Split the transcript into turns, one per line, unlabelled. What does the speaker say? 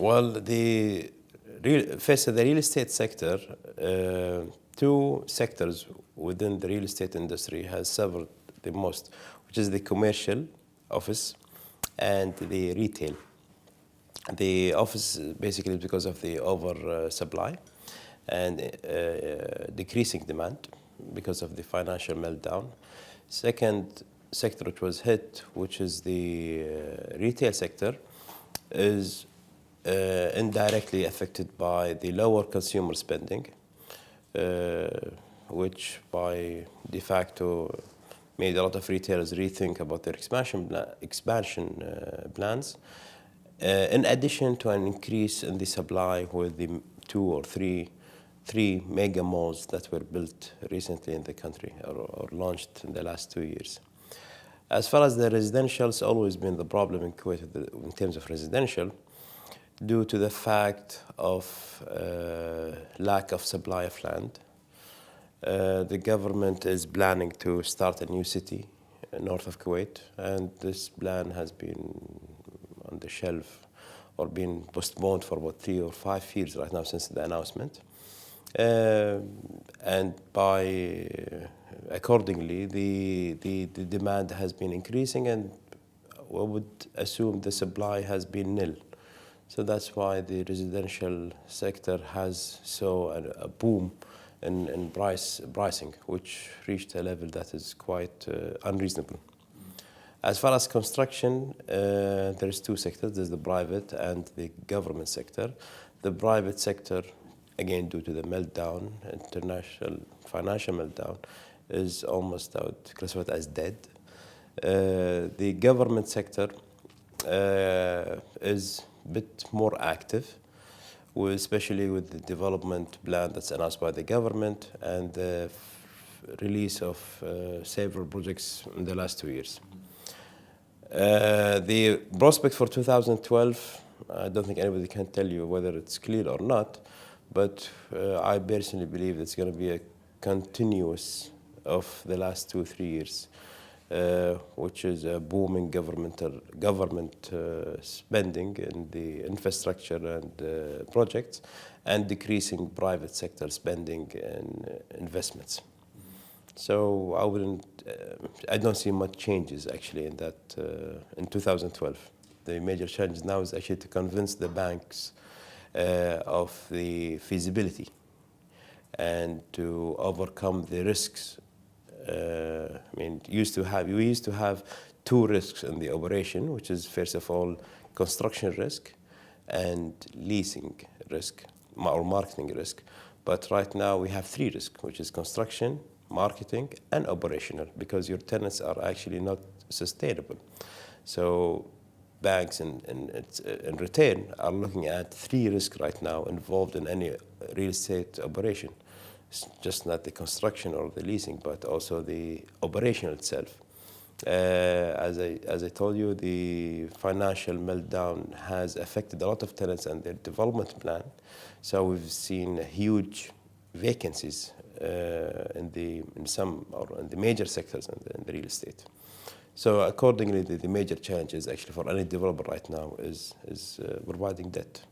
Well, first, the real estate sector, two sectors within the real estate industry has suffered the most, which is the commercial office and the retail. The office basically because of the oversupply and decreasing demand because of the financial meltdown. Second sector which was hit, which is the retail sector, is indirectly affected by the lower consumer spending, which by de facto made a lot of retailers rethink about their expansion plans. In addition to an increase in the supply with the three mega malls that were built recently in the country or launched in the last 2 years. As far as the residential, it's always been the problem in Kuwait in terms of residential, due to the fact of lack of supply of land. The government is planning to start a new city north of Kuwait, and this plan has been on the shelf or been postponed for about 3 or 5 years right now since the announcement. And accordingly, the demand has been increasing, and I would assume the supply has been nil. So that's why the residential sector has saw a boom in pricing, which reached a level that is quite unreasonable. As far as construction, there is two sectors. There's the private and the government sector. The private sector, again, due to the meltdown, international financial meltdown, is almost classified as dead. The government sector is a bit more active, especially with the development plan that's announced by the government and the release of several projects in the last 2 years. The prospect for 2012, I don't think anybody can tell you whether it's clear or not, but I personally believe it's going to be a continuous of the last 2-3 years, which is a booming government spending in the infrastructure and projects, and decreasing private sector spending and investments. So I don't see much changes actually in that in 2012. The major challenge now is actually to convince the banks of the feasibility and to overcome the risks. We used to have two risks in the operation, which is first of all construction risk and leasing risk or marketing risk. But right now we have three risks, which is construction, marketing, and operational, because your tenants are actually not sustainable. So banks in return are looking at three risks right now involved in any real estate operation. It's just not the construction or the leasing, but also the operation itself. As I told you, the financial meltdown has affected a lot of tenants and their development plan. So we've seen huge vacancies in the major sectors in the real estate. So accordingly, the major challenge is actually for any developer right now is providing debt.